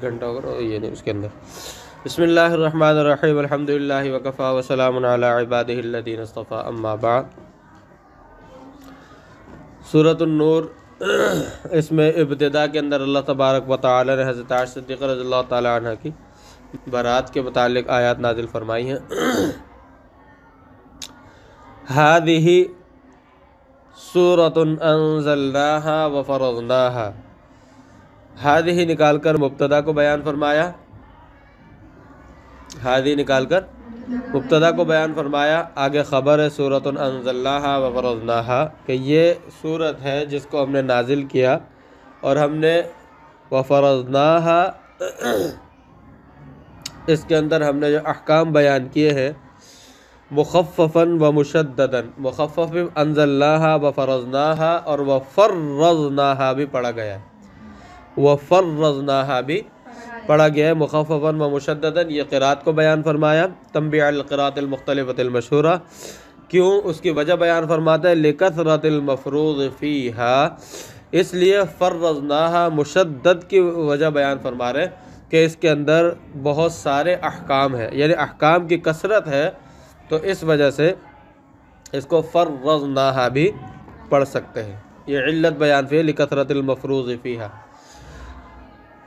گھنٹہ ہوگا یہ نہیں اس کے اندر. بسم اللہ الرحمن الرحیم الحمدللہ وکفا وسلام علی عبادہ الذین اصطفیٰ اما بعد. سورۃ النور، اس میں ابتدا کے اندر اللہ تبارک و تعالی نے حضرت عائشہ صدیقہ رضی اللہ تعالی عنہ کی برات کے متعلق آیات نازل فرمائی ہیں. ہذہ سورۃ انزلناہا وفرضناہا. ہذہ نکال کر مبتدا کو بیان فرمایا، ہذہ نکال کر مبتدا کو بیان فرمایا، آگے خبر ہے سورۃ انزلناہا وفرضناہا کہ یہ سورت ہے جس کو ہم نے نازل کیا اور ہم نے وفرضناہا اس کے اندر ہم نے جو احکام بیان کیے ہیں مخففاً و مشدداً. مخفف انزلناہا وفرضناہا اور وفرضناہا بھی پڑھا گیا ہے، وفرضناہا بھی پڑھا گیا ہے مخففاً و مشدداً. یہ قرات کو بیان فرمایا، تنبیہ علی القراءۃ المختلفۃ المشہورہ. کیوں؟ اس کی وجہ بیان فرماتا ہے لکثرۃ المفروض فیہا، اس لیے فرضناہا مشدد کی وجہ بیان فرما رہے کہ اس کے اندر بہت سارے احکام ہیں، یعنی احکام کی کثرت ہے، تو اس وجہ سے اس کو فرضناہا بھی پڑھ سکتے ہیں. یہ علت بیان فی لکثرۃ المفروض فیہا.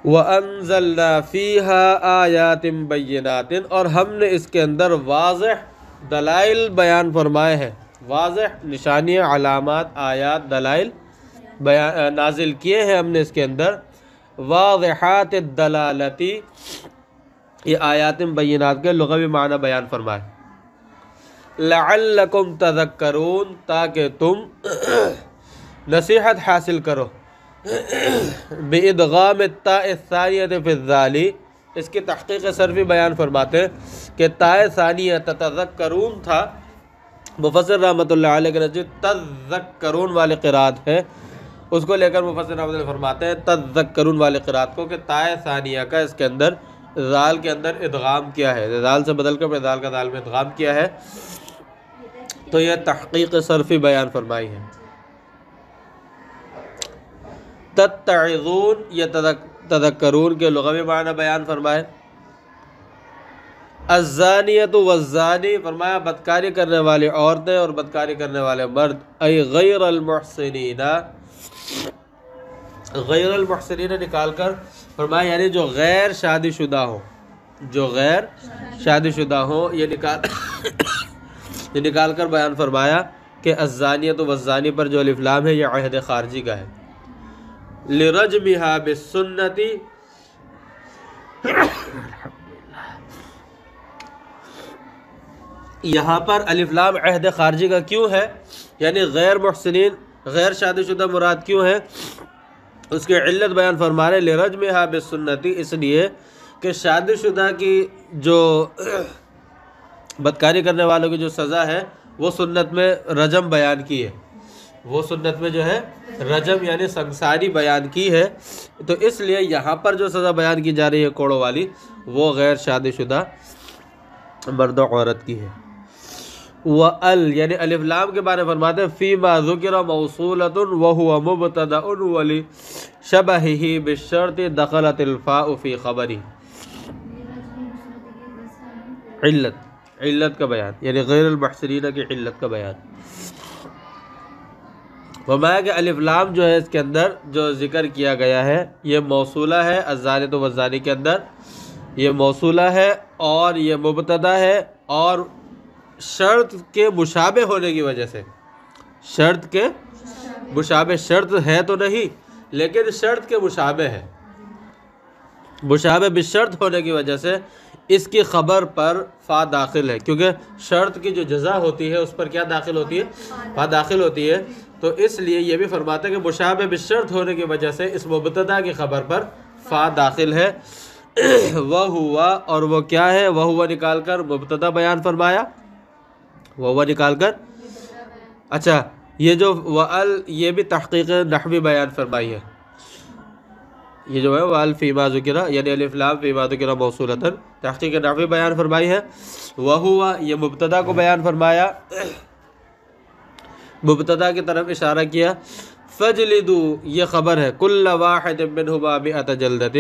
وَأَنزَلْنَا فِيهَا آيَاتٍ بَيِّنَاتٍ، اور ہم نے اس کے اندر واضح دلائل بیان فرمائے ہیں، واضح نشانیاں، علامات، آیات، دلائل نازل کیے ہیں ہم نے اس کے اندر. واضحات الدلالتی، یہ آیات بینات کے لغوی معنی بیان فرمائے. لعلکم تذکرون، تاکہ تم نصیحت حاصل کرو. بادغام التاء الثانیہ فی الذال، اس کی تحقیق صرفی بیان فرماتے ہیں کہ تاء ثانیہ تتذکرون تھا، مفسر رحمۃ اللہ علیہ کے نزدیک تذکرون والی قرات ہے، اس کو لے کر مفسر رحمۃ اللہ فرماتے ہیں تذکرون والی قرات کو کہ تاء ثانیہ کا اس کے اندر ذال کے اندر ادغام کیا ہے، ذال سے بدل کر ذال کا ذال میں ادغام کیا ہے، تو یہ تحقیق صرفی بیان فرمائی ہے. تتعظون، یہ تذکرون کے لغوی معنی بیان فرمائے. الزانیۃ والزانی، فرمایا بدکاری کرنے والی عورتیں اور بدکاری کرنے والے مرد. ای غیر المحسنین، غیر المحسنین نکال کر فرمایا یعنی جو غیر شادی شدہ ہوں، جو غیر شادی شدہ ہوں. یہ نکال کر بیان فرمایا کہ الزانیۃ والزانی پر جو الف لام ہے یہ عہد خارجی کا ہے. لرجمها بالسنت، یہاں پر الف لام عہد خارجی کا کیوں ہے، یعنی غیر محسنین، غیر شادی شدہ مراد کیوں ہے، اس کی علت بیان فرما رہے. لرجمها بالسنت، اس لیے کہ شادی شدہ کی جو بدکاری کرنے والوں کی جو سزا ہے وہ سنت میں رجم بیان کی ہے، وہ سنت میں جو ہے رجم یعنی سنگساری بیان کی ہے، تو اس لیے یہاں پر جو سزا بیان کی جا رہی ہے کوڑوں والی وہ غیر شادی شدہ مرد و عورت کی ہے. وَأَل، یعنی الف لام کے بارے میں فرماتے ہیں فِيمَا ذُكِرَ مَوْصُولَةٌ وَهُوَ مُبْتَدَأٌ وَلِشَبَهِهِ بِالشَّرْطِ دَخَلَتِ الْفَاءُ فِي خَبَرِهِ. علت کا بیان، یعنی غیر المحسنین کی علت کا بیان. فرمایا کہ الف لام جو ہے اس کے اندر جو ذکر کیا گیا ہے یہ موصولہ ہے. الزانیۃ والزانی کے اندر یہ موصولہ ہے اور یہ مبتدا ہے، اور شرط کے مشابہ ہونے کی وجہ سے، شرط کے مشابہ، شرط ہے تو نہیں لیکن شرط کے مشابہ ہے، مشابہ بالشرط ہونے کی وجہ سے اس کی خبر پر فا داخل ہے، کیونکہ شرط کی جو جزا ہوتی ہے اس پر کیا داخل ہوتی ہے، فا داخل ہوتی ہے. تو اس لیے یہ بھی فرماتے ہیں کہ مشابہ بالشرط ہونے کی وجہ سے اس مبتدا کی خبر پر فا داخل ہے. وَهُوَ، اور وہ کیا ہے، وَهُوَ نکال کر مبتدا بیان فرمایا، وَهُوَ نکال کر، اچھا یہ جو وَأَل یہ بھی تحقیق نحوی بیان فرمائی ہے، یہ جو ہے وَأَل فِيمَا ذُكِرَ یعنی الف لام فِيمَا ذُكِرَ موصولۃ، تحقیق نحوی بیان فرمائی ہے. وَهُوَ یہ مبتدا کو بیان فرمایا، مبتدا کی طرف اشارہ کیا. فَجْلِدُوا یہ خبر ہے، كُلَّ وَاحِدٍ مِّنْهُمَا مِئَةَ جَلْدَةٍ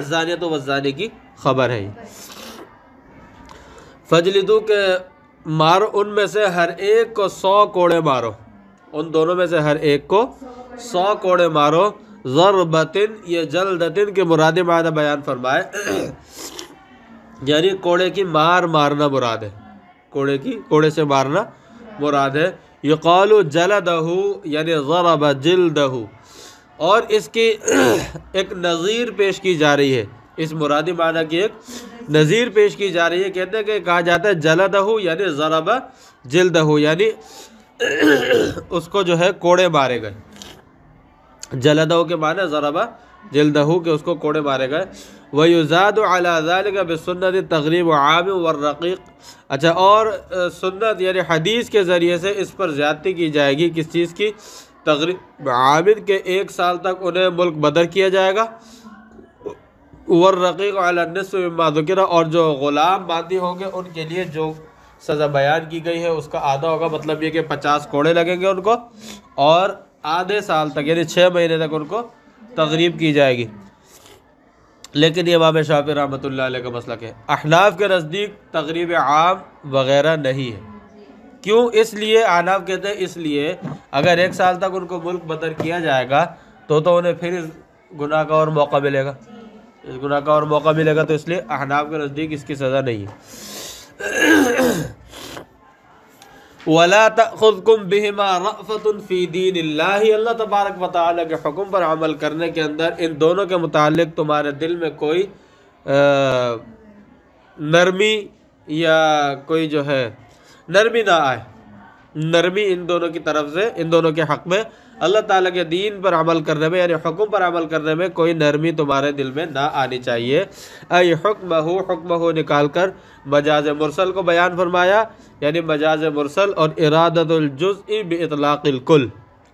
زانیت و زانی کی خبر ہے۔ فجلدو کے مارو ان میں سے ہر ایک کو 100 کوڑے مارو، ان دونوں میں سے ہر ایک کو 100 کوڑے مارو۔ ضربتن یہ جلدتن کے مراد معنی بیان فرمائے، یعنی کوڑے کی مارنا مراد ہے، کوڑے سے مارنا مراد ہے۔ یقال جلدہ یعنی ضرب جلدہ، اور اس کی ایک نظیر پیش کی جا رہی ہے، اس مرادی معنی کی ایک نظیر پیش کی جا رہی ہے۔ کہتے ہیں کہ کہا جاتا ہے جلدہ یعنی ضرب جلدہ، یعنی اس کو جو ہے کوڑے مارے گئے۔ جلدہ کے معنی ضرب جلدہ کہ اس کو کوڑے مارے گئے۔ وَيُزَادُ عَلَى ذَلِكَ بِالسُنَّةِ تَغْرِيبُ عَامٍ وَالرَّقِيقِ، اچھا، اور سنت یعنی حدیث کے ذریعے سے اس پر زیادتی کی جائے گی، کس چیز کی؟ تغریب عامر کے 1 سال تک انہیں ملک بدر کیا جائے گا۔ والرقیق علی النصف مما ذکر، اور جو غلام باندھی ہوں گے ان کے لیے جو سزا بیان کی گئی ہے اس کا آدھا ہوگا، مطلب یہ کہ 50 کوڑے لگیں گے ان کو، اور آدھے سال تک یعنی 6 مہینے تک ان کو تغریب کی جائے گی۔ لیکن یہ امام شافعی رحمۃ اللہ علیہ کا مسلک ہے۔ احناف کے نزدیک تغریب عام وغیرہ نہیں ہے۔ کیوں؟ اس لیے احناف کہتے ہیں اس لیے اگر 1 سال تک ان کو ملک بدر کیا جائے گا تو انہیں پھر اس گناہ کا اور موقع ملے گا، تو اس لیے احناف کے نزدیک اس کی سزا نہیں ہے۔ وَلَا تَأْخُذْكُمْ بِهِمَا رَأْفَةٌ فِي دِينِ اللَّهِ، اللہ تبارک و تعالیٰ کے حکم پر عمل کرنے کے اندر ان دونوں کے متعلق تمہارے دل میں کوئی نرمی یا کوئی جو ہے نرمی نہ آئے، نرمی ان دونوں کی طرف سے، ان دونوں کے حق میں اللہ تعالیٰ کے دین پر عمل کرنے میں یعنی حکم پر عمل کرنے میں کوئی نرمی تمہارے دل میں نہ آنی چاہیے۔ ای حکمہ نکال کر مجاز مرسل کو بیان فرمایا، یعنی مجاز مرسل اور ارادت الجزء باطلاق الکل،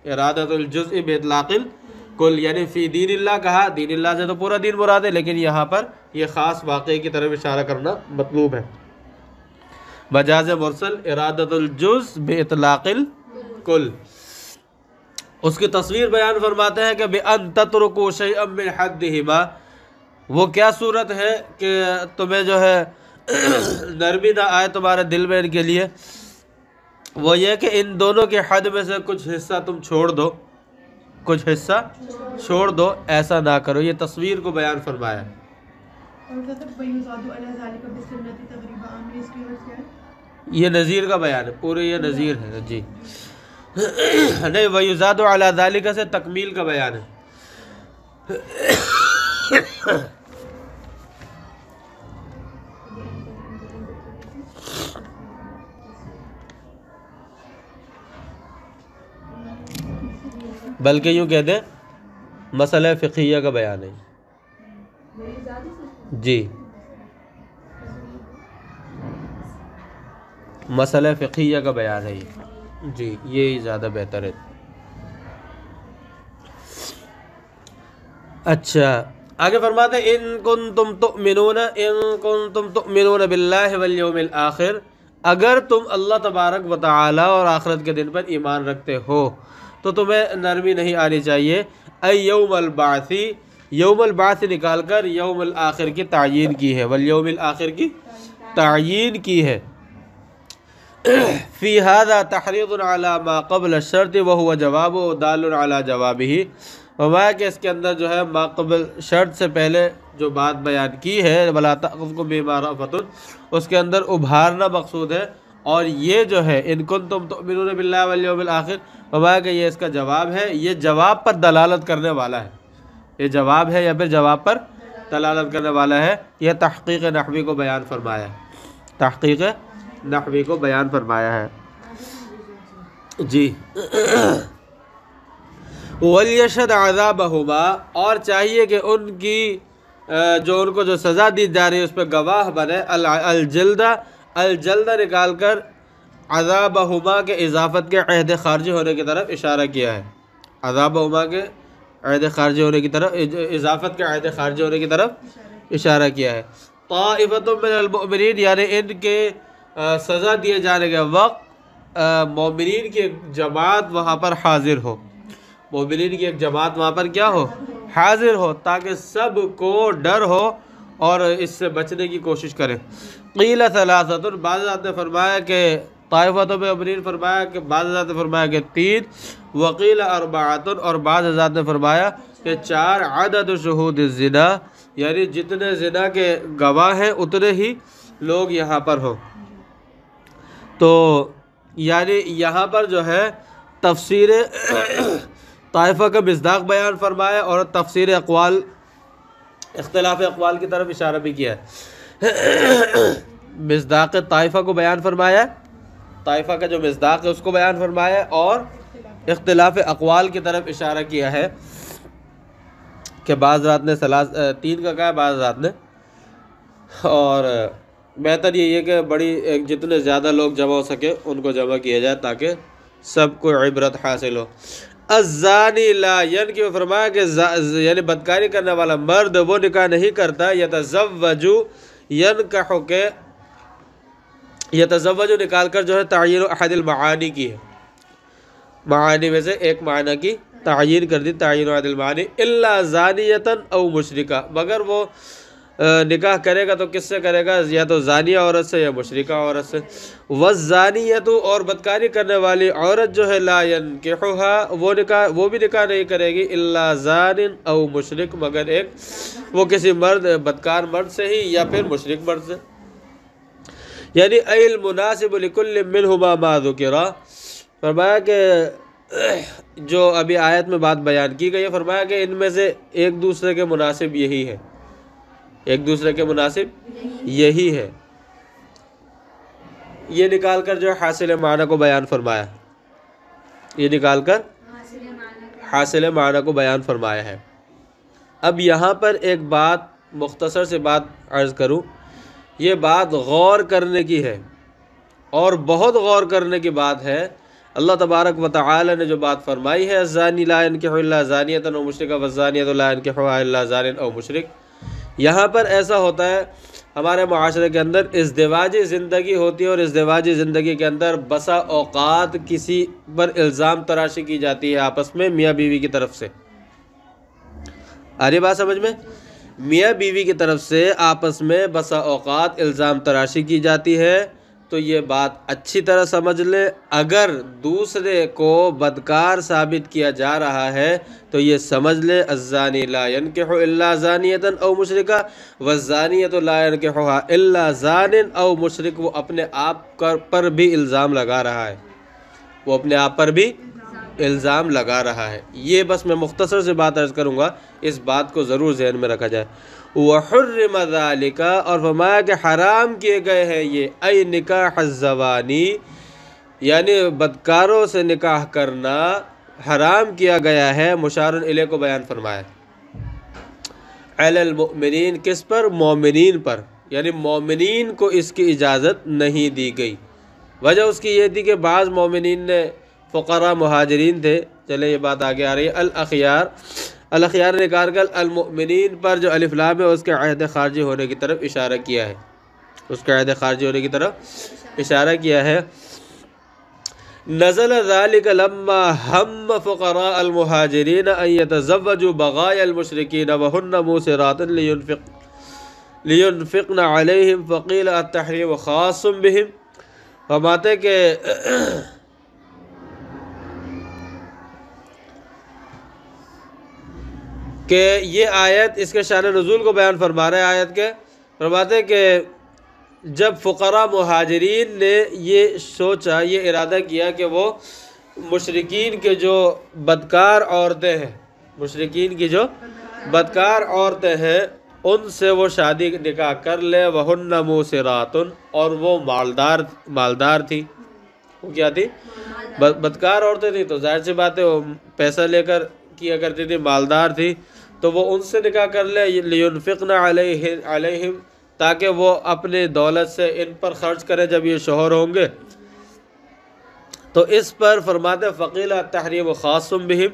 ارادت الجزء باطلاق الکل، یعنی فی دین اللہ کہا، دین اللہ سے تو پورا دین مراد ہے، لیکن یہاں پر یہ خاص واقعے کی طرف اشارہ کرنا مطلوب ہے۔ مجاز مرسل ارادت الجزء باطلاق الکل، اس کی تصویر بیان فرماتے ہیں کہ بِأَن تَتْرُكُوا شَيْئًا مِّنْ حَدِّهِمَا، وہ کیا صورت ہے کہ تمہیں جو ہے نرمی نہ آئے تمہارے دل میں ان کے لیے، وہ یہ کہ ان دونوں کے حد میں سے کچھ حصہ تم چھوڑ دو، کچھ حصہ چھوڑ دو، ایسا نہ کرو، یہ تصویر کو بیان فرمایا۔ یہ نذیر کا بیان ہے، پورے یہ نذیر ہے جی، نہیں وَيُزَادُ عَلَى ذَلِكَ سے تکمیل کا بیان ہے۔ بلکہ یوں کہہ دیں مسئلہ فقہیہ کا بیان ہے جی، مسئلہ فقہیہ کا بیان ہے جی، یہی زیادہ بہتر ہے۔ اچھا آگے فرماتے ہیں ان کنتم تؤمنون باللہ والیوم الآخر، اگر تم اللہ تبارک و تعالی اور آخرت کے دن پر ایمان رکھتے ہو تو تمہیں نرمی نہیں آنی چاہیے۔ ای یوم البعث، یوم البعث نکال کر یوم الآخر کی تعیین کی ہے، والیوم الآخر کی تعیین کی ہے۔ فی ھذا تحریض علی ما قبل الشرط وہو جواب دال علی جوابہ، وما کہ اس کے اندر جو ہے ما قبل شرط سے پہلے جو بات بیان کی ہے ولا تأخذکم بما رأفۃ، اس کے اندر ابھارنا مقصود ہے، اور یہ جو ہے ان کنتم تؤمنون باللہ والیوم الآخر، وما کہ یہ اس کا جواب ہے، یہ جواب پر دلالت کرنے والا ہے، یہ جواب ہے یا پھر جواب پر دلالت کرنے والا ہے۔ یہ تحقیق نحوی کو بیان فرمایا ہے، تحقیق نحوی کو بیان فرمایا ہے جی۔ وَلْيَشْهَدْ عَذَابَهُمَا، اور چاہیے کہ ان کی جو ان کو جو سزا دی جا رہی ہے اس پہ گواہ بنے۔ الجلدہ نکال کر عذابہما کے اضافت کے عہد خارجی ہونے کی طرف اشارہ کیا ہے، عذابہما کے عہد خارجی ہونے کی طرف، اضافت کے عہد خارجی ہونے کی طرف اشارہ کیا ہے۔ طائفۃ من المؤمنین، یعنی ان کے سزا دیے جانے کے وقت مومنین کی ایک جماعت وہاں پر حاضر ہو، مومنین کی ایک جماعت وہاں پر کیا ہو، حاضر ہو تاکہ سب کو ڈر ہو اور اس سے بچنے کی کوشش کریں۔ قیل ثلاثۃ، بعض حضرات نے فرمایا کہ طائفۃ میں امرین فرمایا کہ بعض حضرات نے فرمایا کہ 3، وقیل اربعۃ، اور بعض حضرات نے فرمایا کہ 4، عدد شہود الزنا، یعنی جتنے زنا کے گواہ ہیں اتنے ہی لوگ یہاں پر ہوں۔ تو یعنی یہاں پر جو ہے تفسیر طائفہ کا مصداق بیان فرمایا اور تفسیر اقوال، اختلاف اقوال کی طرف اشارہ بھی کیا ہے۔ مصداق طائفہ کو بیان فرمایا، طائفہ کا جو مصداق ہے اس کو بیان فرمایا، اور اختلاف اقوال کی طرف اشارہ کیا ہے کہ بعض رات نے 3 کا کہا، بعض رات نے، اور بہتر یہ ہے کہ بڑی جتنے زیادہ لوگ جمع ہو سکے ان کو جمع کیا جائے تاکہ سب کو عبرت حاصل ہو۔ الزانی لا ینکح، فرمایا کہ یعنی بدکاری کرنے والا مرد وہ نکاح نہیں کرتا، یتزوج ینکح کے، یتزوج نکال کر جو ہے تعین احد المعانی کی ہے، معانی میں سے ایک معنی کی تعین کر دی، تعین احد المعانی، الا زانیۃ او مشرکہ، مگر وہ نکاح کرے گا تو کس سے کرے گا؟ یا تو زانیہ عورت سے یا مشرکہ عورت سے۔ والزانیۃ، اور بدکاری کرنے والی عورت جو ہے، لا ینکحھا، وہ بھی نکاح نہیں کرے گی، الا زان او مشرک، مگر ایک وہ کسی مرد، بدکار مرد سے ہی یا پھر مشرک مرد سے۔ یعنی ای المناسب لکل منہما ما ذکر، فرمایا کہ جو ابھی آیت میں بات بیان کی گئی ہے، فرمایا کہ ان میں سے ایک دوسرے کے مناسب یہی ہے، ایک دوسرے کے مناسب یہی ہے۔ یہ نکال کر جو حاصل معنی کو بیان فرمایا، یہ نکال کر حاصل معنی کو بیان فرمایا ہے۔ اب یہاں پر ایک بات، مختصر سے بات عرض کروں، یہ بات غور کرنے کی ہے اور بہت غور کرنے کی بات ہے۔ اللہ تبارک و تعالی نے جو بات فرمائی ہے، الزانی لا ینکح الا زانیۃ او مشرکہ والزانیۃ لا ینکحھا الا زان او مشرک، یہاں پر ایسا ہوتا ہے ہمارے معاشرے کے اندر ازدواجی زندگی ہوتی ہے، اور ازدواجی زندگی کے اندر بسا اوقات کسی پر الزام تراشی کی جاتی ہے آپس میں میاں بیوی کی طرف سے۔ آ رہی بات سمجھ میں؟ میاں بیوی کی طرف سے آپس میں بسا اوقات الزام تراشی کی جاتی ہے، تو یہ بات اچھی طرح سمجھ لیں، اگر دوسرے کو بدکار ثابت کیا جا رہا ہے تو یہ سمجھ لیں الزانی لا ینکح الا زانیۃ او مشرکہ والزانیۃ لا ینکحھا الا زان او مشرک، وہ اپنے آپ پر بھی الزام لگا رہا ہے، وہ اپنے آپ پر بھی الزام لگا رہا ہے۔ یہ بس میں مختصر سے بات عرض کروں گا، اس بات کو ضرور ذہن میں رکھا جائے۔ وحرم ذالک، اور فرمایا کہ حرام کیے گئے ہیں یہ، ای نکاح الزوانی، یعنی بدکاروں سے نکاح کرنا حرام کیا گیا ہے، مشار الیہ کو بیان فرمایا، علی المؤمنین، کس پر؟ مومنین پر، یعنی مومنین کو اس کی اجازت نہیں دی گئی۔ وجہ اس کی یہ تھی کہ بعض مومنین نے، فقراء مہاجرین تھے، چلے یہ بات آگے آ رہی ہے، الاخیار، الاخیار نے کہا کہ المؤمنین پر جو الف لام ہے اس کے عہد خارجی ہونے کی طرف اشارہ کیا ہے، اس کے عہد خارجی ہونے کی طرف اشارہ کیا ہے۔ نزل ذلك لما هم فقراء المهاجرين ان يتزوجوا بغايا المشركين وهن موسرات لينفقن عليهم فقيل التحريم خاص بهم، فرماتے کہ یہ آیت اس کے شان نزول کو بیان فرما رہے ہیں، آیت کے فرماتے کہ جب فقراء مہاجرین نے یہ سوچا، یہ ارادہ کیا کہ وہ مشرکین کے جو بدکار عورتیں ہیں، مشرکین کی جو بدکار عورتیں ہیں ان سے وہ شادی نکاح کر لے، وَهُنَّ مُوسِرَاتٌ، اور وہ مالدار تھی۔ وہ کیا تھی؟ بدکار عورتیں تھیں، تو ظاہر سی بات ہے وہ پیسہ لے کر کیا کرتی تھی، مالدار تھی، تو وہ ان سے نکاح کر لے، لِيُنْفِقْنَ عَلَيْهِمْ، تاکہ وہ اپنے دولت سے ان پر خرچ کریں جب یہ شوہر ہوں گے۔ تو اس پر فرماتے فقیل التحریم خاص بہم،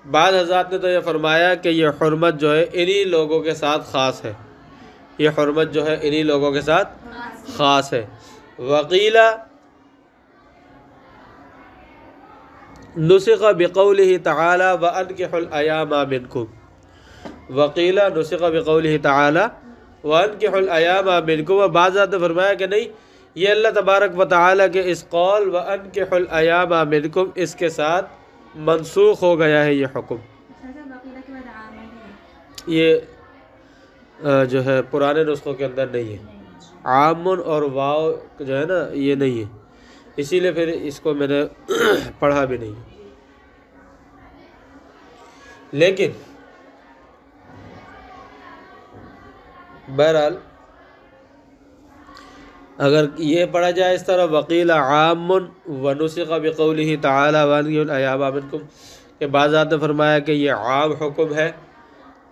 بعض حضرات نے تو یہ فرمایا کہ یہ حرمت جو ہے انہی لوگوں کے ساتھ خاص ہے، یہ حرمت جو ہے انہی لوگوں کے ساتھ خاص ہے۔ وقیل نسخ بقولہ تعالی وَأَنْكِحُوا الْأَيَامَ مِنْكُمْ، وقیل نسخ بقولہ تعالی وانکحوا الایام منکم، اور بعض نے فرمایا کہ نہیں، یہ اللہ تبارک و تعالی کے اس قول وانکحوا الایام منکم اس کے ساتھ منسوخ ہو گیا ہے یہ حکم۔ یہ جو ہے پرانے نسخوں کے اندر نہیں ہے، عامن اور واو جو ہے نا یہ نہیں ہے، اسی لیے پھر اس کو میں نے پڑھا بھی نہیں۔ لیکن بہرحال اگر یہ پڑھا جائے اس طرح وقیل عام ونسخ بقولہ تعالی وانکحوا الایام منکم، کہ بعض نے فرمایا کہ یہ عام حکم ہے،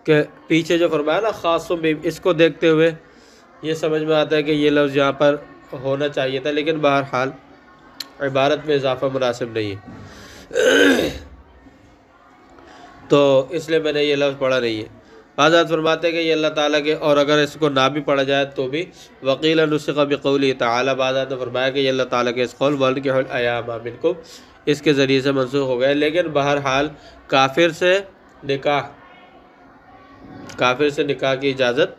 کہ پیچھے جو فرمایا نا خاص بہم، اس کو دیکھتے ہوئے یہ سمجھ میں آتا ہے کہ یہ لفظ یہاں پر ہونا چاہیے تھا، لیکن بہرحال عبارت میں اضافہ مناسب نہیں ہے، تو اس لیے میں نے یہ لفظ پڑھا نہیں ہے۔ بعض فرماتے ہیں کہ یہ اللہ تعالیٰ کے، اور اگر اس کو نہ بھی پڑھا جائے تو بھی وقیل نسخ بقولہ تعالی، بعض نے فرمایا کہ یہ اللہ تعالیٰ کے اس قول وانکحوا الایام منکم اس کے ذریعے سے منسوخ ہو گئے، لیکن بہرحال کافر سے نکاح کی اجازت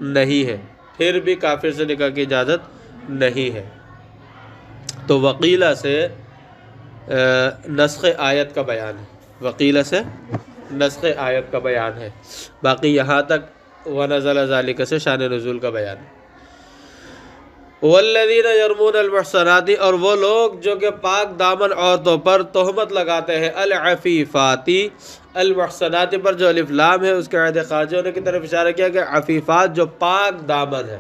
نہیں ہے، پھر بھی کافر سے نکاح کی اجازت نہیں ہے۔ تو وقیلہ سے نسخ آیت کا بیان ہے، وقیلہ سے نسخ آیت کا بیان ہے، باقی یہاں تک وَنَزَلَ ذَلِكَ سے شان نزول کا بیان ہے۔ وَالَّذِينَ يَرْمُونَ الْمُحْصَنَاتِ، اور وہ لوگ جو کہ پاک دامن عورتوں پر تہمت لگاتے ہیں، العفیفاتی، المحصنات پر جو الف لام ہے اس کے عہد خارجی ہونے کی طرف اشارہ کیا کہ عفیفات جو پاک دامن ہے،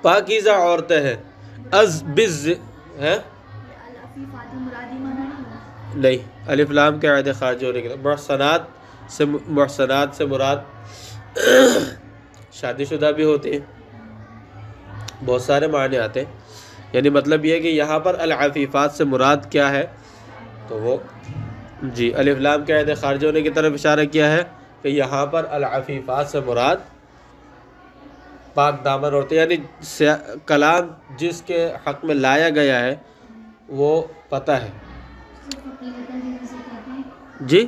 پاکیزہ عورتیں ہیں، نہیں، الف لام کے عہد خارجی ہونے کی طرف، محصنات سے مراد شادی شدہ بھی ہوتی ہیں، بہت سارے معنی آتے ہیں، یعنی مطلب یہ ہے کہ یہاں پر العفیفات سے مراد کیا ہے، تو وہ جی الف لام کے عہد خارجی ہونے کی طرف اشارہ کیا ہے کہ یہاں پر العفیفات سے مراد پاک دامن عورتیں، یعنی کلام جس کے حق میں لایا گیا ہے وہ پتہ ہے جی،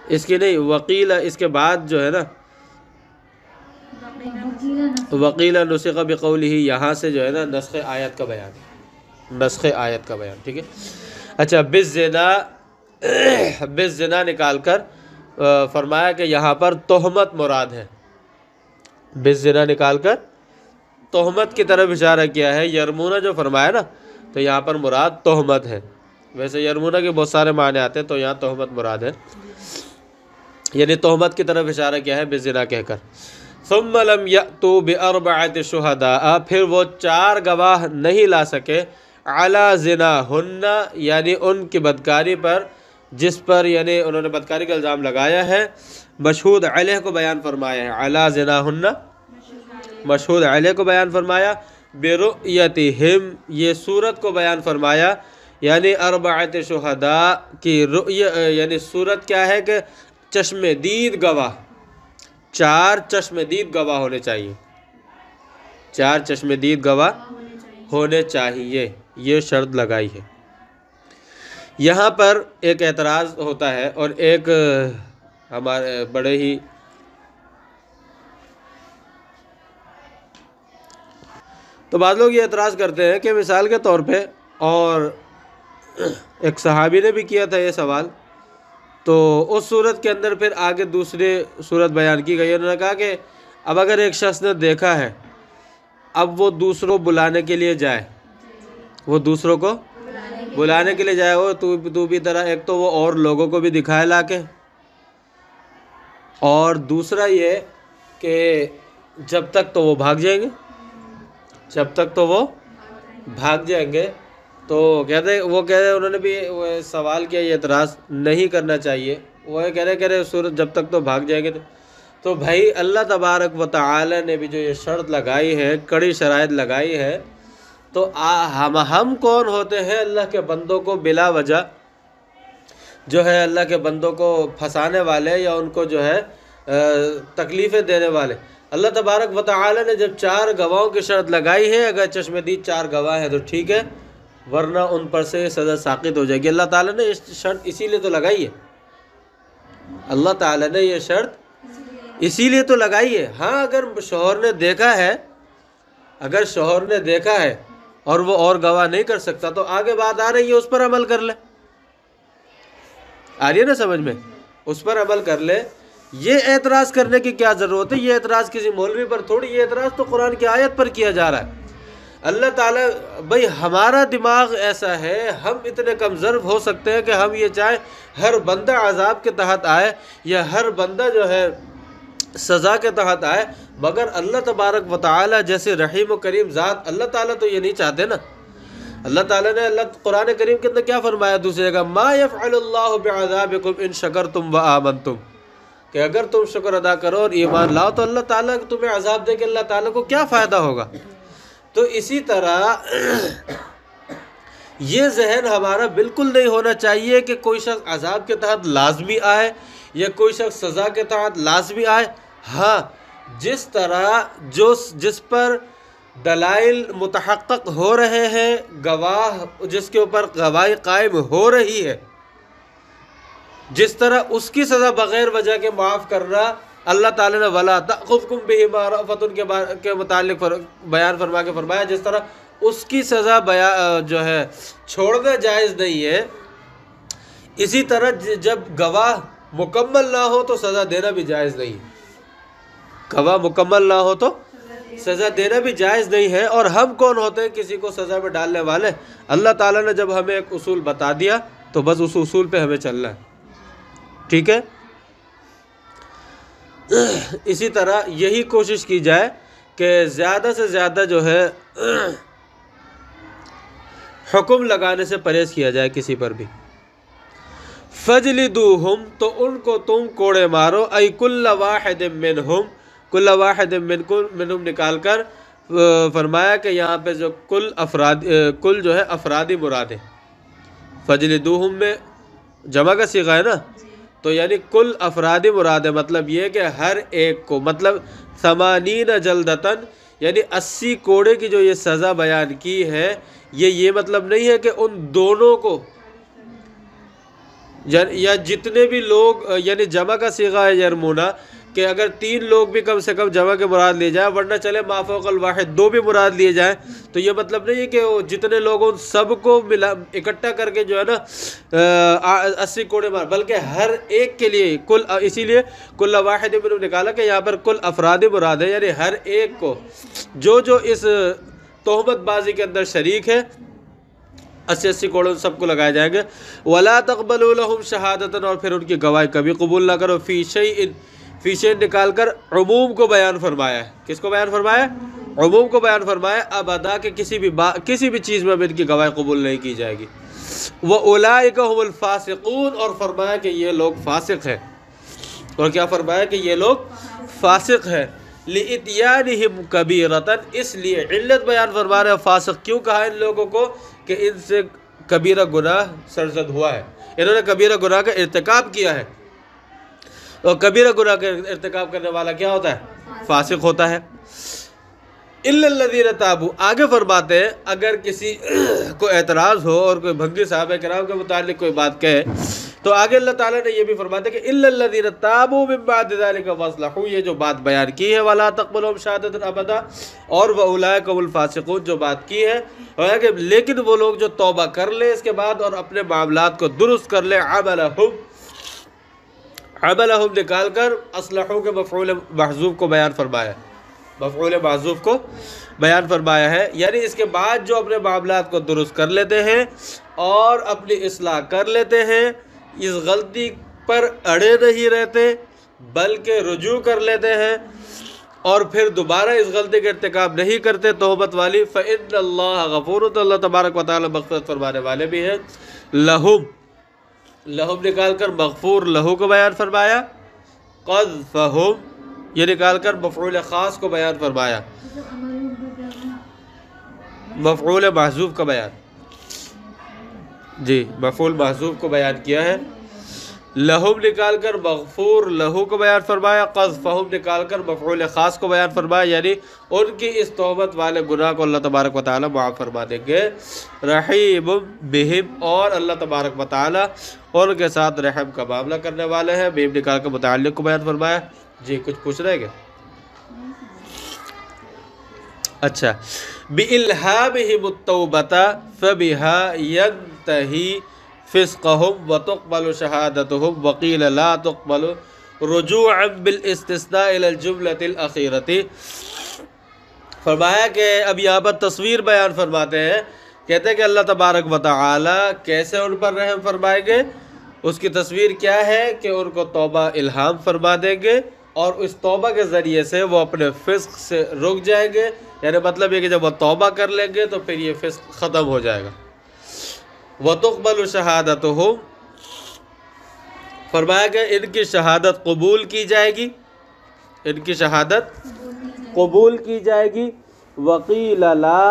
اس کی نہیں، وقیل اس کے بعد جو ہے نا وقیل نسخ بقولہ، یہاں سے جو ہے نا نسخ آیت کا بیان، نسخ آیت کا بیان، ٹھیک ہے۔ اچھا، بالزنا نکال کر فرمایا کہ یہاں پر تہمت مراد ہے، بالزنا نکال کر تہمت کی طرف اشارہ کیا ہے، یرمونہ جو فرمایا نا تو یہاں پر مراد تہمت ہے، ویسے یرمونہ کے بہت سارے معنی آتے ہیں، تو یہاں تہمت مراد ہے، یعنی تہمت کی طرف اشارہ کیا ہے بالزنا کہہ کر۔ ثم لم یأتوا بأربعۃ شہداء، پھر وہ 4 گواہ نہیں لا سکے، علی زناہن، یعنی ان کی بدکاری پر، جس پر یعنی انہوں نے بدکاری کا الزام لگایا ہے، مشہود علیہ کو بیان فرمایا ہے، علی زناہن مشہود علیہ کو بیان فرمایا، برؤیتہم یہ صورت کو بیان فرمایا، یعنی اربعۃ شہداء کی رؤیہ، یعنی صورت کیا ہے کہ چشم دید گواہ، 4 چشم دید گواہ ہونے چاہیے، 4 چشم دید گواہ ہونے چاہیے، یہ شرط لگائی ہے۔ یہاں پر ایک اعتراض ہوتا ہے، اور ایک ہمارے بڑے ہی تو بعض لوگ یہ اعتراض کرتے ہیں کہ مثال کے طور پہ، اور ایک صحابی نے بھی کیا تھا یہ سوال، تو اس صورت کے اندر پھر آگے دوسری صورت بیان کی گئی، انہوں نے کہا کہ اب اگر ایک شخص نے دیکھا ہے، اب وہ دوسروں بلانے کے لیے جائے، وہ دوسروں کو بلانے کے لیے جائے، وہ تو بھی طرح، ایک تو وہ اور لوگوں کو بھی دکھائے لا کے، اور دوسرا یہ کہ جب تک تو وہ بھاگ جائیں گے، جب تک تو وہ بھاگ جائیں گے، تو وہ کہہ رہے انہوں نے بھی سوال کیا، یہ اعتراض نہیں کرنا چاہیے، وہ کہہ رہے صورت جب تک تو بھاگ جائیں گے، تو بھائی اللہ تبارک و تعالی نے بھی جو یہ شرط لگائی ہے، کڑی شرائط لگائی ہے، تو ہم کون ہوتے ہیں اللہ کے بندوں کو بلا وجہ جو ہے اللہ کے بندوں کو پھنسانے والے، یا ان کو جو ہے تکلیفیں دینے والے۔ اللہ تبارک و تعالی نے جب 4 گواہوں کی شرط لگائی ہے، اگر چشم دید 4 گواہ ہیں تو ٹھیک ہے، ورنہ ان پر سے سزا ساقط ہو جائے گی۔ اللہ تعالیٰ نے یہ شرط اسی لیے تو لگائی ہے، اللہ تعالیٰ نے یہ شرط اسی لیے تو لگائی ہے۔ ہاں اگر شوہر نے دیکھا ہے، اگر شوہر نے دیکھا ہے اور وہ اور گواہ نہیں کر سکتا تو آگے بات آ رہی ہے اس پر عمل کر لے، آ رہی ہے نا سمجھ میں، اس پر عمل کر لے۔ یہ اعتراض کرنے کی کیا ضرورت ہے؟ یہ اعتراض کسی مولوی پر تھوڑی، یہ اعتراض تو قرآن کی آیت پر کیا جا رہا ہے۔ اللہ تعالیٰ بھئی ہمارا دماغ ایسا ہے، ہم اتنے کمزور ہو سکتے ہیں کہ ہم یہ چاہیں ہر بندہ عذاب کے تحت آئے یا ہر بندہ جو ہے سزا کے تحت آئے، مگر اللہ تبارک و تعالیٰ جیسے رحیم و کریم ذات، اللہ تعالیٰ تو یہ نہیں چاہتے نا۔ اللہ تعالیٰ نے قرآن کریم کے اندر کیا فرمایا دوسری جگہ؟ ما یفعل اللہ بعذابکم ان شکرتم وآمنتم، کہ اگر تم شکر ادا کرو اور ایمان لاؤ تو اللہ تعالیٰ تمہیں عذاب دے کے اللہ تعالیٰ کو کیا فائدہ ہوگا؟ تو اسی طرح یہ ذہن ہمارا بالکل نہیں ہونا چاہیے کہ کوئی شخص عذاب کے تحت لازمی آئے یا کوئی شخص سزا کے تحت لازمی آئے۔ ہاں جس طرح جس پر دلائل متحقق ہو رہے ہیں، گواہ جس کے اوپر گواہی قائم ہو رہی ہے، جس طرح اس کی سزا بغیر وجہ کے معاف کرنا اللہ تعالیٰ نے وَلَا تَأْخُذْكُمْ بِهِمَا رَأْفَةٌ کے متعلق بیان فرما کے فرمایا، جس طرح اس کی سزا جو ہے چھوڑنا جائز نہیں ہے، اسی طرح جب گواہ مکمل نہ ہو تو سزا دینا بھی جائز نہیں ہے۔ گواہ مکمل نہ ہو تو سزا دینا بھی جائز نہیں ہے۔ اور ہم کون ہوتے ہیں کسی کو سزا میں ڈالنے والے؟ اللہ تعالیٰ نے جب ہمیں ایک اصول بتا دیا تو بس اس اصول پہ ہمیں چلنا ہے، ٹھیک ہے؟ اسی طرح یہی کوشش کی جائے کہ زیادہ سے زیادہ جو ہے حکم لگانے سے پرہیز کیا جائے کسی پر بھی۔ فَجْلِدُوهُمْ، تو ان کو تم کوڑے مارو، اَيْ كُلَّ وَاحِدٍ مِّنْهُمْ، كُلَّ وَاحِدٍ مِّنْهُمْ نکال کر فرمایا کہ یہاں پہ جو کل جو ہے افرادی مراد ہے۔ فَجْلِدُوهُمْ میں جمع کا صیغہ ہے نا، تو یعنی کل افرادی مراد ہے، مطلب یہ کہ ہر ایک کو، مطلب 80 جلدتن، یعنی 80 کوڑے کی جو یہ سزا بیان کی ہے، یہ مطلب نہیں ہے کہ ان دونوں کو یا جتنے بھی لوگ، یعنی جمع کا صیغہ ہے یرمونا، کہ اگر 3 لوگ بھی کم سے کم جمع کے مراد لیے جائیں، ورنہ چلے ما فوق الواحد 2 بھی مراد لیے جائیں، تو یہ مطلب نہیں ہے کہ وہ جتنے لوگوں سب کو اکٹھا کر کے جو ہے نا 80 کوڑے مار، بلکہ ہر ایک کے لیے کل، اسی لیے کل واحد میں نکالا کہ یہاں پر کل افراد مراد ہے، یعنی ہر ایک کو جو اس تہمت بازی کے اندر شریک ہے 80 کوڑے سب کو لگائے جائیں گے۔ وَلَا تَقْبَلُوا لَهُمْ شَهَادَةً، اور پھر ان کی گواہی کبھی قبول نہ کرو، فی شیء نکال کر عموم کو بیان فرمایا ہے۔ کس کو بیان فرمایا؟ عموم کو بیان فرمایا، ابدا کہ کسی بھی چیز میں ان کی گواہی قبول نہیں کی جائے گی۔ وَأُولَٰئِكَ هُمُ الْفَاسِقُونَ، اور فرمایا کہ یہ لوگ فاسق ہیں۔ اور کیا فرمایا کہ یہ لوگ فاسق ہیں؟ لِإِتْيَانِهِمْ كَبِيرَةً، اس لیے علت بیان فرما رہے ہیں فاسق کیوں کہا ان لوگوں کو، کہ ان سے کبیرہ گناہ سرزد ہوا ہے، انہوں نے کبیرہ گناہ کا ارتکاب کیا ہے، اور کبیرہ گناہ کا ارتکاب کرنے والا کیا ہوتا ہے؟ فاسق ہوتا ہے۔ إِلَّا الَّذِينَ تَابُوا، آگے فرماتے ہیں اگر کسی کو اعتراض ہو اور کوئی بھنگی صحابہ کرام کے متعلق کوئی بات کہے تو آگے اللہ تعالیٰ نے یہ بھی فرماتے ہیں کہ إِلَّا الَّذِينَ تَابُوا مِن بَعْدِ ذَلِكَ وَأَصْلَحُوا، یہ جو بات بیان کی ہے وَلَا تَقْبَلُوا شَهَادَةً أَبَدًا، اور وَأُولَٰئِكَ هُمُ الْفَاسِقُونَ جو بات کی ہے، اور لیکن وہ لوگ جو توبہ کر لیں اس کے بعد اور اپنے معاملات کو درست کر لیں، عملہم نکال کر اصلحوا کے مفعول محذوف کو بیان فرمایا، مفعول محذوف کو بیان فرمایا ہے، یعنی اس کے بعد جو اپنے معاملات کو درست کر لیتے ہیں اور اپنی اصلاح کر لیتے ہیں، اس غلطی پر اڑے نہیں رہتے بلکہ رجوع کر لیتے ہیں اور پھر دوبارہ اس غلطی کا ارتکاب نہیں کرتے توبت والی، فإن اللہ غفور، تو اللہ تبارک و تعالی مغفرت فرمانے والے بھی ہیں۔ لہم نکال کر مغفور لہو کو بیان فرمایا، قذفہم یہ نکال کر مفعول خاص کو بیان فرمایا، مفعول محذوف کا بیان، جی مفعول محذوف کو بیان کیا ہے۔ لہم نکال کر مغفور لہو کو بیان فرمایا، قذفہم نکال کر مفعول خاص کو بیان فرمایا، یعنی ان کی اس تہمت والے گناہ کو اللہ تبارک و تعالی معاف فرما دیں گے۔ رحیم بہم، اور اللہ تبارک و تعالی ان کے ساتھ رحم کا معاملہ کرنے والے ہیں۔ بہم نکال کر متعلق کو بیان فرمایا۔ جی کچھ پوچھ رہے گے؟ اچھا، بِإِلْهَامِهِمُ التَّوْبَةَ فَبِهَا يَنْتَهِي فِسْقَهُمْ وَتُقْبَلُ شَهَادَتُهُمْ وَقِيلَ لَا تُقْبَلُ رُجُوعًا بِالْإِسْتِثْنَاءِ إِلَى الْجُمْلَةِ الْأَخِيرَةِ۔ فرمایا کہ اب یہاں پر تصویر بیان فرماتے ہیں، کہتے ہیں کہ اللہ تبارک و تعالی کیسے ان پر رحم فرمائیں گے۔ اس کی تصویر کیا ہے کہ ان کو توبہ الہام فرما دیں گے، اور اس توبہ کے ذریعے سے وہ اپنے فسق سے رک جائیں گے، یعنی مطلب یہ کہ جب وہ توبہ کر لیں گے تو پھر یہ فسق ختم ہو جائے گا۔ وَتُقْبَلُ شَهَادَتُهُمْ، فرمایا کہ ان کی شہادت قبول کی جائے گی، ان کی شہادت قبول کی جائے گی۔ وَقِيلَ لَا،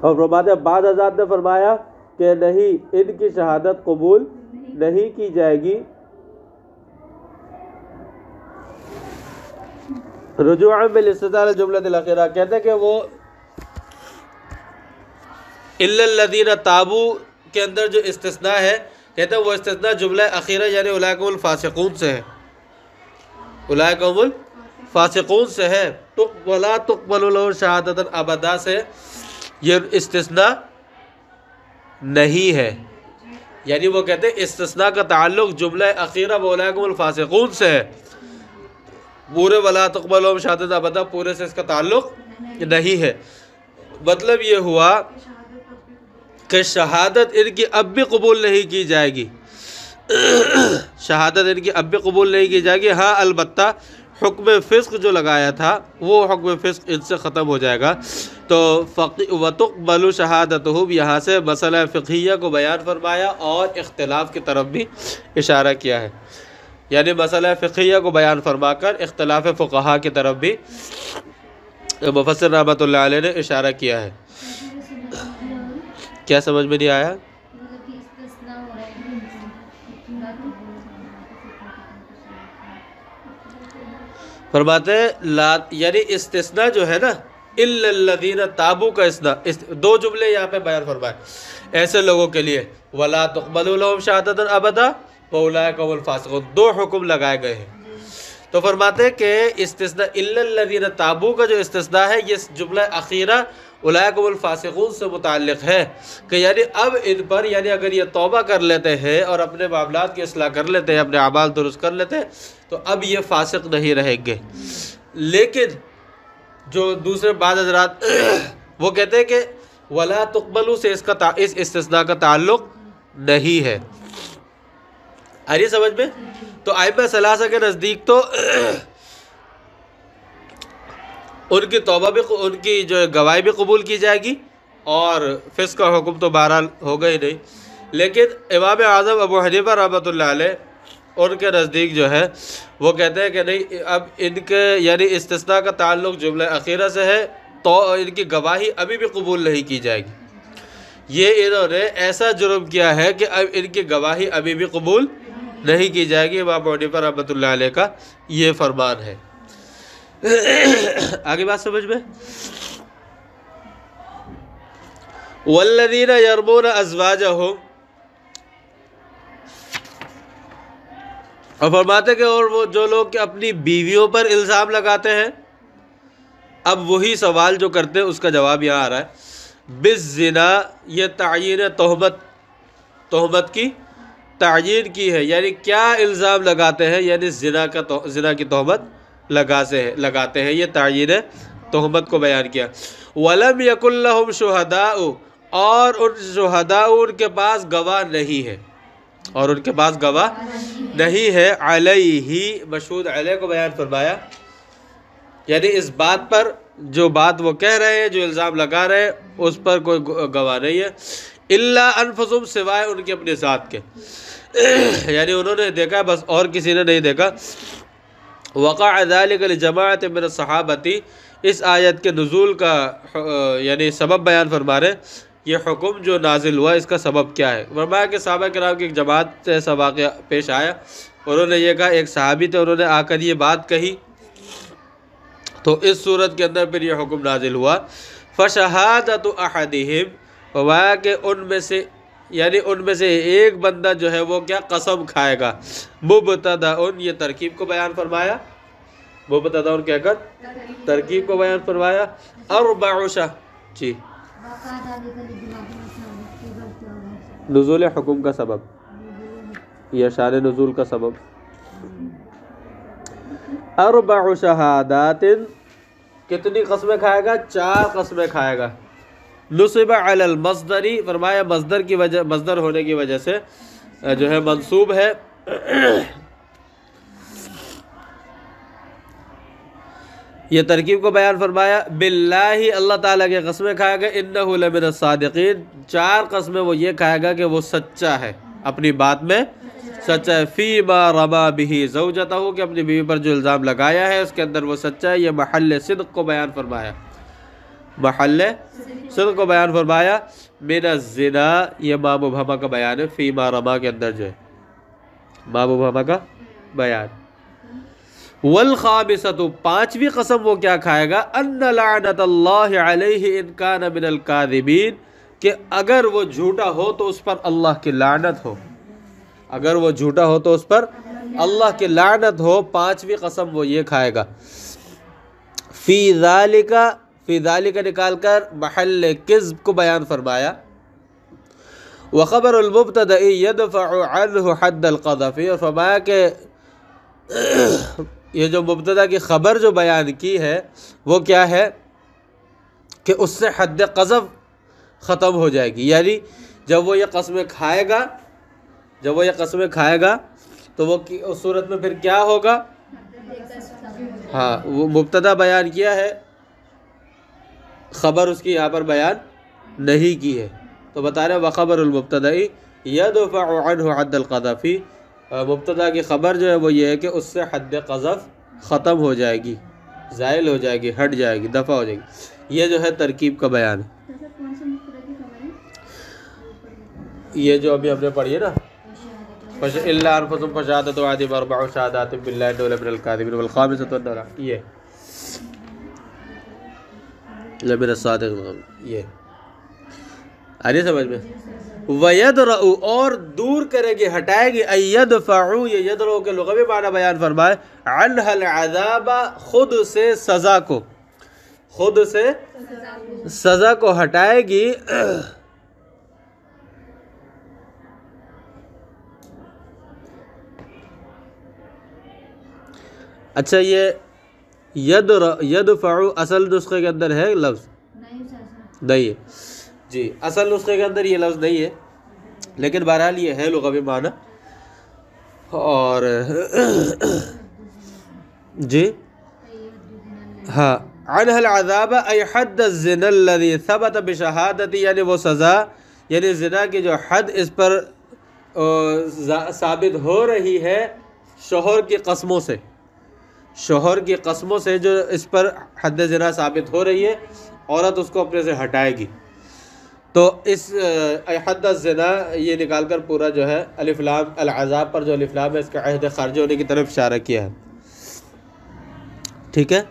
اور فرماتے ہیں بعض حضرات نے فرمایا کہ نہیں، ان کی شہادت قبول نہیں کی جائے گی۔ رجوعاً بالاستثناء الجملۃ الاخیرہ، کہتے ہیں کہ وہ الا الذین تابوا کے اندر جو استثناء ہے، کہتے ہیں وہ استثناء جملہ اخیرہ یعنی اولئک هم الفاسقون سے ہے، اولئک هم الفاسقون سے ہے۔ ولا تقبل لهم شہادۃ ابدا سے یہ استثناء نہیں ہے، یعنی وہ کہتے ہیں استثناء کا تعلق جملہ اخیرہ اولئک هم الفاسقون سے ہے، پورے ولا تقبل لهم شہادۃ ابدا پورے سے اس کا تعلق نہیں ہے۔ مطلب یہ ہوا کہ شہادت ان کی اب بھی قبول نہیں کی جائے گی، شہادت ان کی اب بھی قبول نہیں کی جائے گی۔ ہاں البتہ حکم فسق جو لگایا تھا وہ حکم فسق ان سے ختم ہو جائے گا۔ تو وَتُقْبَلُ شَهَادَتُهُمْ یہاں سے مسئلہ فقہیہ کو بیان فرمایا اور اختلاف کی طرف بھی اشارہ کیا ہے، یعنی مسئلہ فقہیہ کو بیان فرما کر اختلاف فقہا کی طرف بھی مفسر رحمۃ اللہ علیہ نے اشارہ کیا ہے۔ کیا سمجھ میں نہیں آیا؟ فرماتے ہیں یعنی استثناء جو ہے نا، الا الذین تابوا کا دو جملے یہاں پہ بیان فرمائے ایسے لوگوں کے لیے، ولا تقبل لهم شہادۃ ابدا واولئک هم الفاسقون، دو حکم لگائے گئے ہیں۔ تو فرماتے ہیں کہ استثناء الا الذین تابوا کا جو استثناء ہے یہ جملہ اخیرہ اولئک هم الفاسقون سے متعلق ہے، کہ یعنی اب ان پر، یعنی اگر یہ توبہ کر لیتے ہیں اور اپنے معاملات کی اصلاح کر لیتے ہیں، اپنے اعمال درست کر لیتے ہیں، تو اب یہ فاسق نہیں رہیں گے۔ لیکن جو دوسرے بعض حضرات وہ کہتے ہیں کہ ولا تقبلوا سے اس استثناء کا تعلق نہیں ہے۔ آ رہی سمجھ میں؟ تو ائمہ ثلاثہ کے نزدیک تو ان کی توبہ بھی، ان کی جو گواہی بھی قبول کی جائے گی، اور فسق کا حکم تو بہرحال ہوگا ہی نہیں۔ لیکن امام اعظم ابو حنیفہ رحمۃ اللہ علیہ ان کے نزدیک جو ہے وہ کہتے ہیں کہ نہیں، اب ان کے یعنی استثناء کا تعلق جملہ اخیرہ سے ہے، تو ان کی گواہی ابھی بھی قبول نہیں کی جائے گی۔ یہ انہوں نے ایسا جرم کیا ہے کہ اب ان کی گواہی ابھی بھی قبول نہیں کی جائے گی۔ امام حنیفہ رحمۃ اللہ علیہ کا یہ فرمان ہے۔ آگے بات سمجھ میں؟ والذین یرمون ازواجہم، اور فرماتے کہ اور وہ جو لوگ کہ اپنی بیویوں پر الزام لگاتے ہیں، اب وہی سوال جو کرتے ہیں اس کا جواب یہاں آ رہا ہے۔ بالزنا، یہ تعیین تہمت کی تعیین کی ہے، یعنی کیا الزام لگاتے ہیں، یعنی زنا کی تہمت لگاتے ہیں، یہ تعیین تہمت کو بیان کیا۔ وَلَمْ يَكُنْ لَهُمْ شُهَدَاءُ، اور ان شہداء ان کے پاس گواہ نہیں ہے، اور ان کے پاس گواہ نہیں ہے۔ علیہ، مشہود علیہ کو بیان فرمایا، یعنی اس بات پر جو بات وہ کہہ رہے ہیں، جو الزام لگا رہے ہیں، اس پر کوئی گواہ نہیں ہے۔ الا انفسهم، سوائے ان کے اپنے ذات کے، یعنی انہوں نے دیکھا بس اور کسی نے نہیں دیکھا۔ وقع ذلك لجماعت من الصحابتی، اس آیت کے نزول کا یعنی سبب بیان فرما رہے یہ حکم جو نازل ہوا اس کا سبب کیا ہے؟ فرمایا کہ صحابہ کرام کی ایک جماعت سے ایسا واقعہ پیش آیا، انہوں نے یہ کہا، ایک صحابی تھے، انہوں نے آ کر یہ بات کہی، تو اس صورت کے اندر پھر یہ حکم نازل ہوا، فشہادۃ احدہم، فرمایا کہ ان میں سے یعنی ان میں سے ایک بندہ جو ہے وہ کیا قسم کھائے گا، مبتدأ، یہ ترکیب کو بیان فرمایا، مبتدأ کہہ کر ترکیب کو بیان فرمایا، اربع جی نزول حکم کا سبب یا شان نزول کا سبب، اربع شہادات، کتنی قسمیں کھائے گا؟ 4 قسمیں کھائے گا، نصب علی المصدری، فرمایا مصدر کی وجہ، مصدر ہونے کی وجہ سے جو ہے منصوب ہے، یہ ترکیب کو بیان فرمایا، باللہ، اللہ تعالیٰ کے قسمیں کھائے گا، انہ لمن الصادقین، 4 قسمیں وہ یہ کھائے گا کہ وہ سچا ہے، اپنی بات میں سچا ہے، فیما رما بہ زوجتہ، کہ اپنی بیوی پر جو الزام لگایا ہے اس کے اندر وہ سچا ہے، یہ محل صدق کو بیان فرمایا، محل صدق کو بیان فرمایا، من الزنا، یہ ما مبہمہ کا بیان ہے، فیما رما کے اندر جو ہے ما مبہمہ کا بیان، والخامسۃ، 5ویں قسم وہ کیا کھائے گا، ان لعنت اللہ علیہ ان کان من الکاذبین، کہ اگر وہ جھوٹا ہو تو اس پر اللہ کی لعنت ہو، اگر وہ جھوٹا ہو تو اس پر اللہ کی لعنت ہو، 5ویں قسم وہ یہ کھائے گا، فی ذالک نکال کر محل کذب کو بیان فرمایا، وخبر المبتدأ یدفع عنہ حد القذف، اور فرمایا کہ یہ جو مبتدا کی خبر جو بیان کی ہے وہ کیا ہے کہ اس سے حد قذف ختم ہو جائے گی، یعنی جب وہ یہ قسمیں کھائے گا، جب وہ یہ قسمیں کھائے گا تو وہ اس صورت میں پھر کیا ہوگا، ہاں وہ مبتدا بیان کیا ہے، خبر اس کی یہاں پر بیان نہیں کی ہے، تو بتا رہے وخبر المبتدأ یدفع عنہ حد القذف، مبتدا کی خبر جو ہے وہ یہ ہے کہ اس سے حد قذف ختم ہو جائے گی، زائل ہو جائے گی، ہٹ جائے گی، دفع ہو جائے گی، یہ جو ہے ترکیب کا بیان ہے، یہ جو ابھی ہم نے پڑھی ہے نا، الا انفسهم فشهادۃ احدہم اربع شہادات باللہ انہ لمن الکاذبین والخامسۃ ان یہ لمن الصادقین، یہ آ رہی سمجھ میں، وَيَدْرَأُ، اور دور کرے گی، ہٹائے گی، اَيَدْفَعُ، یہ یدرو کے لغوی معنی بیان فرمائے، عَنْهَا الْعَذَابَ، خود سے سزا کو، خود سے سزا کو ہٹائے گی، اچھا یہ یدفع اصل نسخے کے اندر ہے لفظ نہیں ہے جی، اصل نسخے کے اندر یہ لفظ نہیں ہے، لیکن بہرحال یہ ہے لغوی معنی، اور جی ہاں، عنہ العذاب ای حد الزنا الذي ثبت بشہادت، یعنی وہ سزا، یعنی زنا کی جو حد اس پر ثابت ہو رہی ہے شوہر کی قسموں سے، شوہر کی قسموں سے جو اس پر حد زنا ثابت ہو رہی ہے، عورت اس کو اپنے سے ہٹائے گی، تو اس حد الزنا یہ نکال کر پورا جو ہے الف لام، العذاب پر جو الف لام ہے اس کا عہد خارج ہونے کی طرف اشارہ کیا ہے، ٹھیک ہے،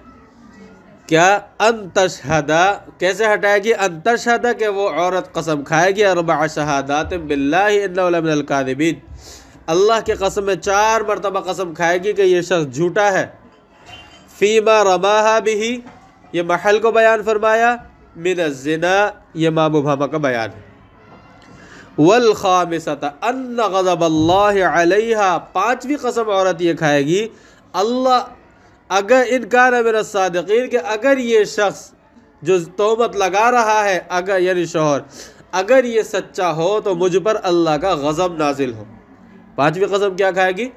کیا ان تشہدہ، کیسے ہٹائے گی، ان تشہدہ کہ وہ عورت قسم کھائے گی، اربع شہادات باللہ انہ لمن الکاذبین، اللہ کی قسم میں 4 مرتبہ قسم کھائے گی کہ یہ شخص جھوٹا ہے، فیما رماہا بہ، یہ محل کو بیان فرمایا، من الزنا، یہ ما مبہمہ کا بیان ہے، والخامسۃ ان غضب اللہ علیہا، 5ویں قسم عورت یہ کھائے گی، اللہ اگر ان کان من الصادقین، کہ اگر یہ شخص جو تہمت لگا رہا ہے، اگر یعنی شوہر اگر یہ سچا ہو تو مجھ پر اللہ کا غضب نازل ہو، 5ویں قسم کیا کھائے گی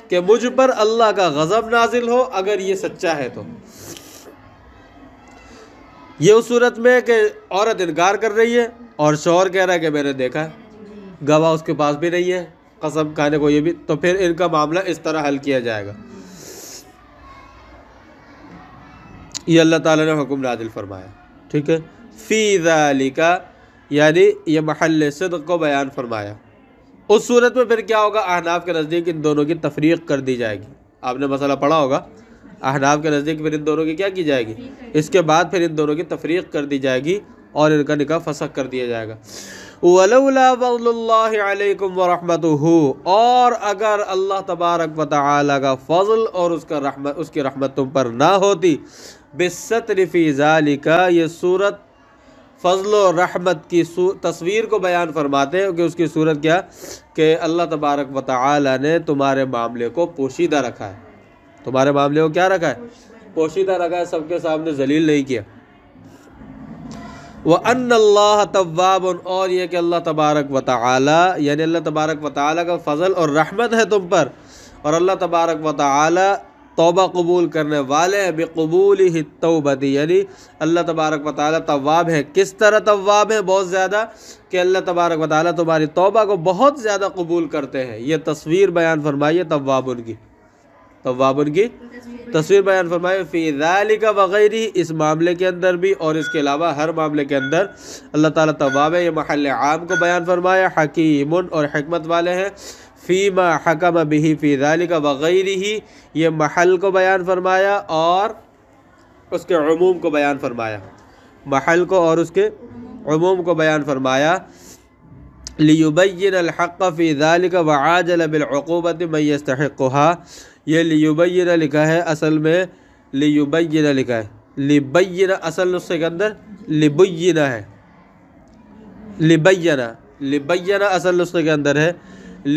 کہ مجھ پر اللہ کا غضب نازل ہو اگر یہ سچا ہے، تو یہ اس صورت میں کہ عورت انکار کر رہی ہے اور شوہر کہہ رہا ہے کہ میں نے دیکھا ہے، گواہ اس کے پاس بھی نہیں ہے قسم کھانے کو، یہ بھی، تو پھر ان کا معاملہ اس طرح حل کیا جائے گا، یہ اللہ تعالیٰ نے حکم نازل فرمایا، ٹھیک ہے، فی ذالک، یعنی یہ محل صدق کو بیان فرمایا۔ اس صورت میں پھر کیا ہوگا؟ احناف کے نزدیک ان دونوں کی تفریق کر دی جائے گی۔ آپ نے مسئلہ پڑھا ہوگا، احناف کے نزدیک پھر ان دونوں کی کیا کی جائے گی؟ اس کے بعد پھر ان دونوں کی تفریق کر دی جائے گی اور ان کا نکاح فسخ کر دیا جائے گا۔ وَلَوْلَا فَضْلُ اللَّهِ عَلَيْكُمْ وَرَحْمَتُهُ، اور اگر اللہ تبارک و تعالی کا فضل اور اس کی رحمت تم پر نہ ہوتی، بِالسَّتْرِ فِي ذَلِكَ، یہ صورت فضل و رحمت کی تصویر کو بیان فرماتے ہیں کہ اس کی صورت کیا کہ اللہ تبارک و تعالی نے تمہارے معاملے کو پوشیدہ رکھا ہے۔ تمہارے معاملے کو کیا رکھا ہے؟ پوشیدہ رکھا ہے، سب کے سامنے ذلیل نہیں کیا۔ وَأَنَّ اللَّهَ تَوَّابٌ، اور یہ کہ اللہ تبارک و تعالی، یعنی اللہ تبارک و تعالی کا فضل اور رحمت ہے تم پر، اور اللہ تبارک و تعالی توبہ قبول کرنے والے ہیں، بِقُبُولِهِ التَّوْبَةِ، یعنی اللہ تبارک و تعالی تواب ہے۔ کس طرح تواب ہے؟ بہت زیادہ، کہ اللہ تبارک و تعالی تمہاری توبہ کو بہت زیادہ قبول کرتے ہیں۔ یہ تصویر بیان فرمائیے توابن کی، توابن کی تصویر بیان فرمائے، فی ذالک وغیرہ، اس معاملے کے اندر بھی اور اس کے علاوہ ہر معاملے کے اندر اللہ تعالیٰ تواب ہے۔ یہ محل عام کو بیان فرمایا، حکیم اور حکمت والے ہیں، فیما حکم بہ فی ذالک وغیرہ، یہ محل کو بیان فرمایا اور اس کے عموم کو بیان فرمایا، محل کو اور اس کے عموم کو بیان فرمایا۔ لیبین الحق فی ذالک وعاجل بالعقوبۃ من یستحقها، یہ لیبین لکھا ہے، اصل میں لیبین لکھا ہے، لیبین اصل نسخے کے اندر لیبین ہے، لیبین اصل نسخے کے اندر ہے،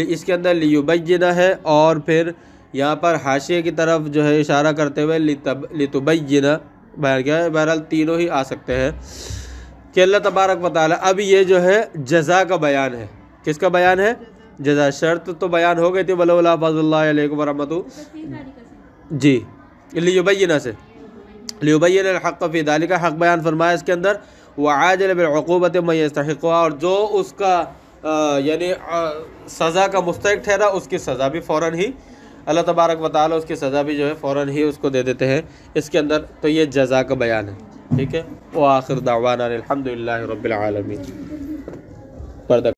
اس کے اندر لیبین ہے، اور پھر یہاں پر حاشیے کی طرف جو ہے اشارہ کرتے ہوئے لتبین بیان کیا ہے۔ بہرحال تینوں ہی آ سکتے ہیں کہ اللہ تبارک و تعالی، اب یہ جو ہے جزا کا بیان ہے۔ کس کا بیان ہے؟ جزا۔ شرط تو بیان ہو گئی تھی، وَلَوْلَا فَضْلُ اللَّهِ عَلَيْكُمْ وَرَحْمَتُهُ، جی، لیبین سے، لیبین الحق فی ذالک، حق بیان فرمایا اس کے اندر، وعاجل بالعقوبۃ من یستحقها، اور جو اس کا یعنی سزا کا مستحق ٹھہرا اس کی سزا بھی فوراً ہی اللہ تبارک و تعالی اس کی سزا بھی جو ہے فوراً ہی اس کو دے دیتے ہیں اس کے اندر۔ تو یہ جزا کا بیان ہے، ٹھیک ہے۔ وآخر دعوانا الحمدللہ رب العالمین۔